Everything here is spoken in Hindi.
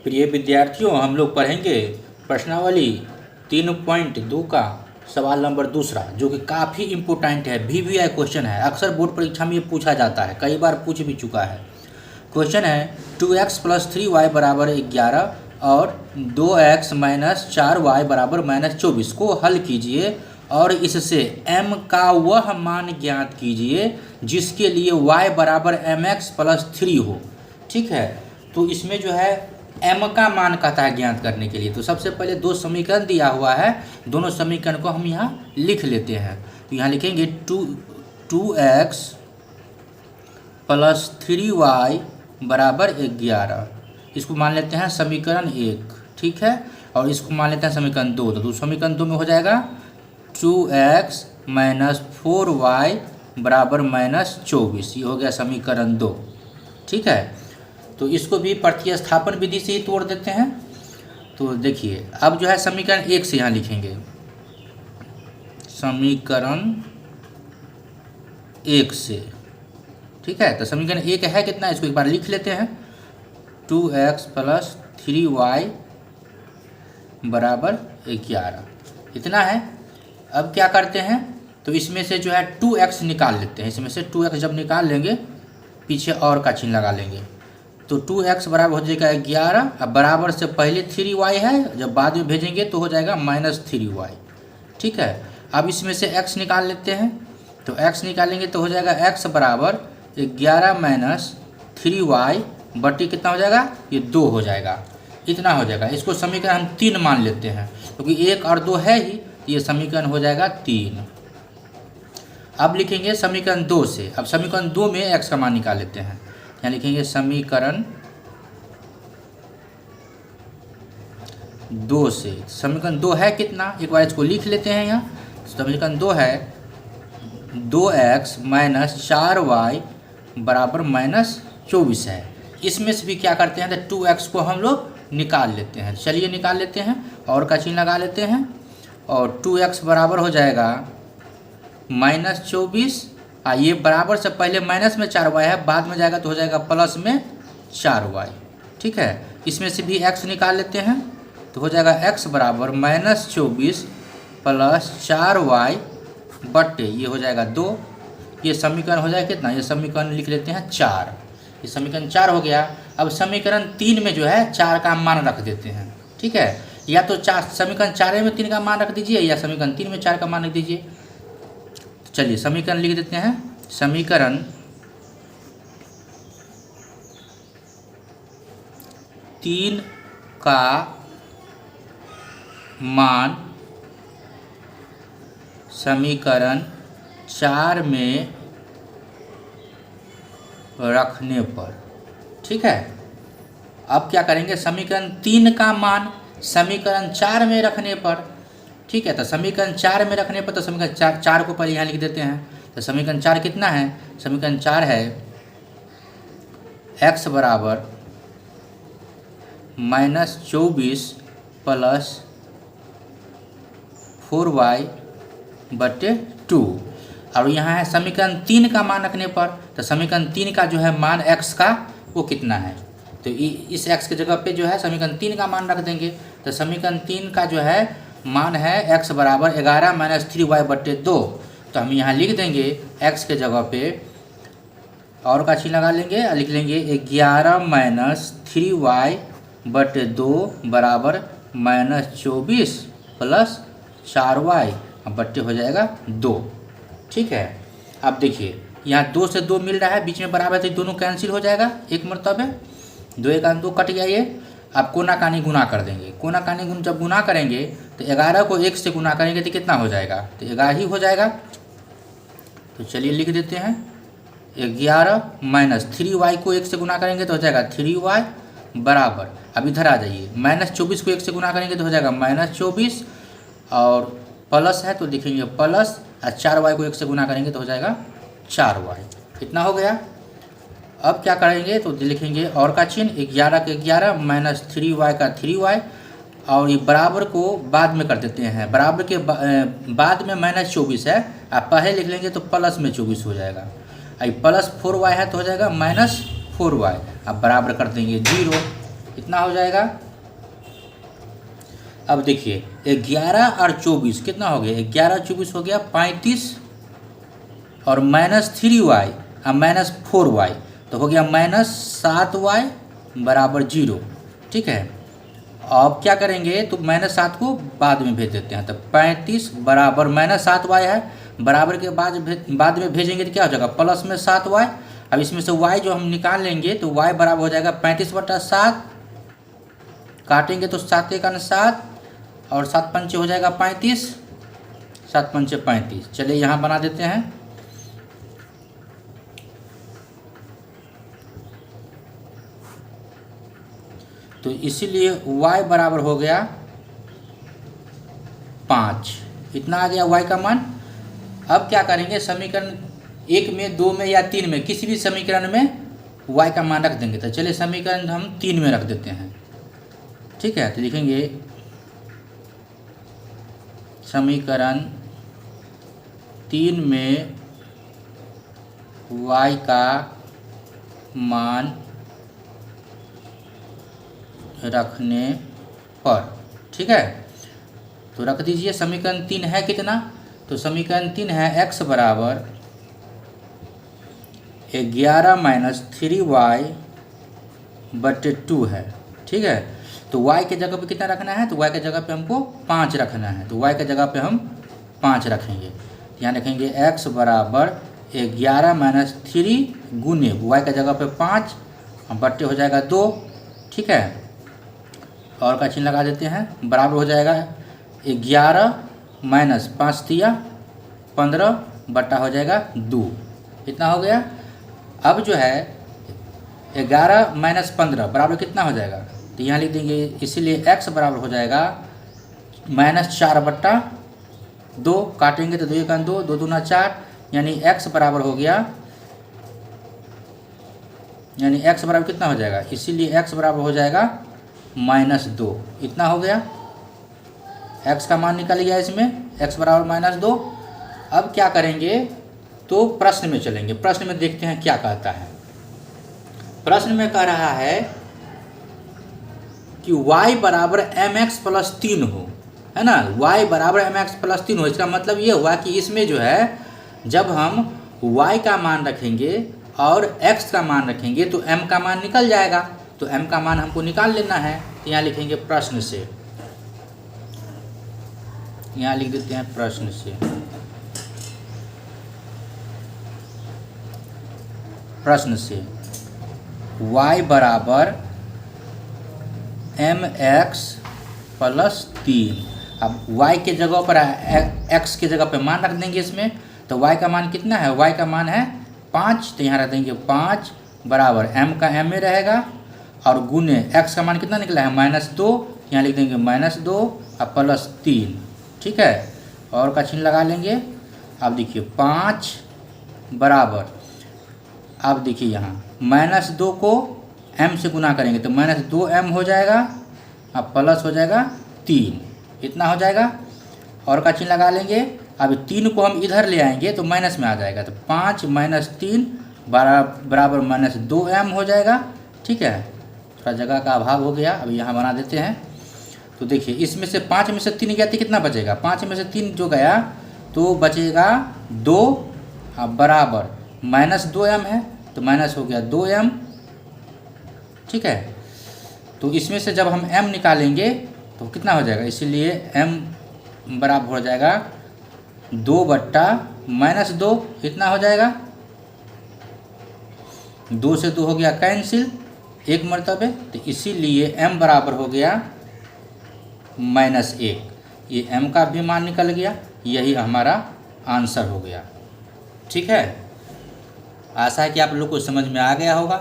प्रिय विद्यार्थियों, हम लोग पढ़ेंगे प्रश्नावली 3.2 का सवाल नंबर दूसरा, जो कि काफ़ी इम्पोर्टेंट है। VVI क्वेश्चन है, अक्सर बोर्ड परीक्षा में ये पूछा जाता है, कई बार पूछ भी चुका है। क्वेश्चन है 2x + 3y बराबर 11 और 2x - 4y बराबर -24 को हल कीजिए और इससे m का वह मान ज्ञात कीजिए जिसके लिए y बराबर mx + 3 हो। ठीक है, तो इसमें जो है m का मान कहता है ज्ञात करने के लिए। तो सबसे पहले दो समीकरण दिया हुआ है, दोनों समीकरण को हम यहाँ लिख लेते हैं। तो यहाँ लिखेंगे 2x + 3y बराबर 11, इसको मान लेते हैं समीकरण 1। ठीक है, और इसको मान लेते हैं समीकरण 2। तो समीकरण 2 में हो जाएगा 2x - 4y बराबर -24, ये हो गया समीकरण 2। ठीक है, तो इसको भी प्रतिस्थापन विधि से ही तोड़ देते हैं। तो देखिए, अब जो है समीकरण 1 से यहाँ लिखेंगे, समीकरण 1 से। ठीक है, तो समीकरण 1 है कितना, इसको एक बार लिख लेते हैं। 2x + 3y बराबर 11, इतना है। अब क्या करते हैं, तो इसमें से जो है 2x निकाल लेते हैं। इसमें से 2x जब निकाल लेंगे, पीछे और का चिन्ह लगा लेंगे, तो 2x बराबर हो जाएगा 11। अब बराबर से पहले 3y है, जब बाद में भेजेंगे तो हो जाएगा -3y। ठीक है, अब इसमें से x निकाल लेते हैं। तो x निकालेंगे तो हो जाएगा x बराबर 11 - 3y बट्टी कितना हो जाएगा, ये 2 हो जाएगा, इतना हो जाएगा। इसको समीकरण हम 3 मान लेते हैं, क्योंकि 1 और 2 है ही, ये समीकरण हो जाएगा 3। अब लिखेंगे समीकरण 2 से। अब समीकरण 2 में x का मान निकाल लेते हैं। यहाँ लिखेंगे समीकरण 2 से। समीकरण 2 है कितना, एक बार इसको लिख लेते हैं। यहाँ समीकरण 2 है 2x - 4y बराबर -24 है। इसमें से भी क्या करते हैं, तो 2x को हम लोग निकाल लेते हैं। चलिए निकाल लेते हैं, और का चिन्ह लगा लेते हैं, और 2x बराबर हो जाएगा -24। ये बराबर से पहले माइनस में 4y है, बाद में जाएगा तो हो जाएगा प्लस में 4y। ठीक है, इसमें से भी x निकाल लेते हैं, तो हो जाएगा x बराबर -24 + 4y बट्टे ये हो जाएगा 2। ये समीकरण हो जाएगा कितना, ये समीकरण लिख लेते हैं 4। ये समीकरण 4 हो गया। अब समीकरण 3 में जो है 4 का मान रख देते हैं। ठीक है, या तो समीकरण 4 में 3 का मान रख दीजिए, या समीकरण 3 में 4 का मान रख दीजिए। चलिए समीकरण लिख देते हैं। समीकरण 3 का मान समीकरण 4 में रखने पर। ठीक है, अब क्या करेंगे, समीकरण 3 का मान समीकरण 4 में रखने पर। ठीक है, तो समीकरण 4 में रखने पर, तो समीकरण 4 को पहले यहाँ लिख देते हैं। तो समीकरण 4 कितना है, समीकरण 4 है x बराबर -24 + 4y बटे 2। और यहाँ है समीकरण 3 का मान रखने पर, तो समीकरण 3 का जो है मान x का वो कितना है, तो इस x के जगह पे जो है समीकरण 3 का मान रख देंगे। तो समीकरण 3 का जो है मान है x बराबर 11 - 3y बटे 2। तो हम यहाँ लिख देंगे x के जगह पे और का चिन्ह लगा लेंगे और लिख लेंगे 11 - 3y बटे 2 बराबर -24 + 4y बट्टे हो जाएगा 2। ठीक है, अब देखिए यहाँ 2 से 2 मिल रहा है, बीच में बराबर से दोनों कैंसिल हो जाएगा एक मरतबे। 2 1 2 कट गया ये। अब कोना कानी गुना कर देंगे। कोना कानी जब गुना करेंगे तो 11 को 1 से गुना करेंगे तो कितना हो जाएगा, तो 11 ही हो जाएगा। तो चलिए लिख देते हैं 11 - 3y को 1 से गुना करेंगे तो हो जाएगा 3y बराबर, अब इधर आ जाइए, -24 को 1 से गुना करेंगे तो हो जाएगा -24, और प्लस है तो लिखेंगे प्लस, और 4y को 1 से गुना करेंगे तो हो जाएगा 4y। इतना हो गया। अब क्या करेंगे, तो लिखेंगे और का चिन्ह, 11 के 11 - 3y का 3y, और ये बराबर को बाद में कर देते हैं। बराबर के बाद में -24 है, आप पहले लिख लेंगे तो प्लस में 24 हो जाएगा। +4y है तो हो जाएगा -4y। अब बराबर कर देंगे 0। कितना हो जाएगा? अब देखिए 11 और 24 कितना हो गया? 11 24 हो गया 35 और -3y और -4y तो हो गया -7y बराबर 0। ठीक है, अब क्या करेंगे तो -7 को बाद में भेज देते हैं। तो 35 बराबर -7y है, बराबर के बाद में भेजेंगे तो क्या हो जाएगा? प्लस में 7y। अब इसमें से y जो हम निकाल लेंगे तो y बराबर हो जाएगा 35/7, काटेंगे तो 7 × 7 और 7 पंचे हो जाएगा 35, 7 पंचे 35। चलिए यहाँ बना देते हैं। तो इसीलिए y बराबर हो गया 5। इतना आ गया y का मान। अब क्या करेंगे? समीकरण 1 में, 2 में या 3 में, किसी भी समीकरण में y का मान रख देंगे। तो चलिए समीकरण हम 3 में रख देते हैं। ठीक है, तो लिखेंगे समीकरण 3 में y का मान रखने पर। ठीक है, तो रख दीजिए। समीकरण 3 है कितना? तो समीकरण 3 है x बराबर 11 - 3y बटे 2 है। ठीक है, तो y के जगह पे कितना रखना है? तो y के जगह पे हमको 5 रखना है। तो y के जगह पे हम 5 रखेंगे। यहाँ रखेंगे x बराबर 11 - 3 गुने y के जगह पे 5 बट्टे हो जाएगा 2। ठीक है, और का चिन्ह लगा देते हैं। बराबर हो जाएगा 11 - 5 दिया 15 बट्टा हो जाएगा 2। इतना हो गया। अब जो है 11 - 15 बराबर कितना हो जाएगा? तो यहाँ लिख देंगे, इसीलिए x बराबर हो जाएगा -4/2। काटेंगे तो 2 × 2, 2 दूना 4, यानी x बराबर हो गया, यानी x बराबर कितना हो जाएगा? इसीलिए x बराबर हो जाएगा -2। इतना हो गया, x का मान निकल गया इसमें, x बराबर -2। अब क्या करेंगे? तो प्रश्न में चलेंगे। प्रश्न में देखते हैं क्या कहता है। प्रश्न में कह रहा है कि y बराबर mx + 3 हो, है ना। y बराबर mx + 3 हो, इसका मतलब ये हुआ कि इसमें जो है जब हम y का मान रखेंगे और x का मान रखेंगे तो m का मान निकल जाएगा। तो m का मान हमको निकाल लेना है। तो यहाँ लिखेंगे प्रश्न से, यहाँ लिख देते हैं प्रश्न से। प्रश्न से y बराबर mx + 3। अब y के जगह पर x के जगह पे मान रख देंगे इसमें। तो y का मान कितना है? y का मान है 5। तो यहाँ रख देंगे 5 बराबर m का m में रहेगा और गुने x का मान कितना निकला है? -2। यहाँ लिख देंगे -2 और +3। ठीक है, और का चिन्ह लगा लेंगे। अब देखिए 5 बराबर, अब देखिए यहाँ -2 को m से गुना करेंगे तो -2m हो जाएगा और प्लस हो जाएगा 3। इतना हो जाएगा, और का चिन्ह लगा लेंगे। अब 3 को हम इधर ले आएंगे तो माइनस में आ जाएगा। तो 5 - 3 बराबर -2m हो जाएगा। ठीक है, थोड़ा जगह का अभाव हो गया, अब यहाँ बना देते हैं। तो देखिए इसमें से 5 में से 3 गया तो कितना बचेगा? 5 में से 3 जो गया तो बचेगा 2 बराबर -2m है, तो माइनस हो गया 2m। ठीक है, तो इसमें से जब हम m निकालेंगे तो कितना हो जाएगा? इसीलिए m बराबर हो जाएगा 2 बट्टा -2। इतना हो जाएगा, 2 से 2 हो गया कैंसिल एक मरतबे। तो इसीलिए m बराबर हो गया -1। ये m का भी मान निकल गया, यही हमारा आंसर हो गया। ठीक है, आशा है कि आप लोग को समझ में आ गया होगा।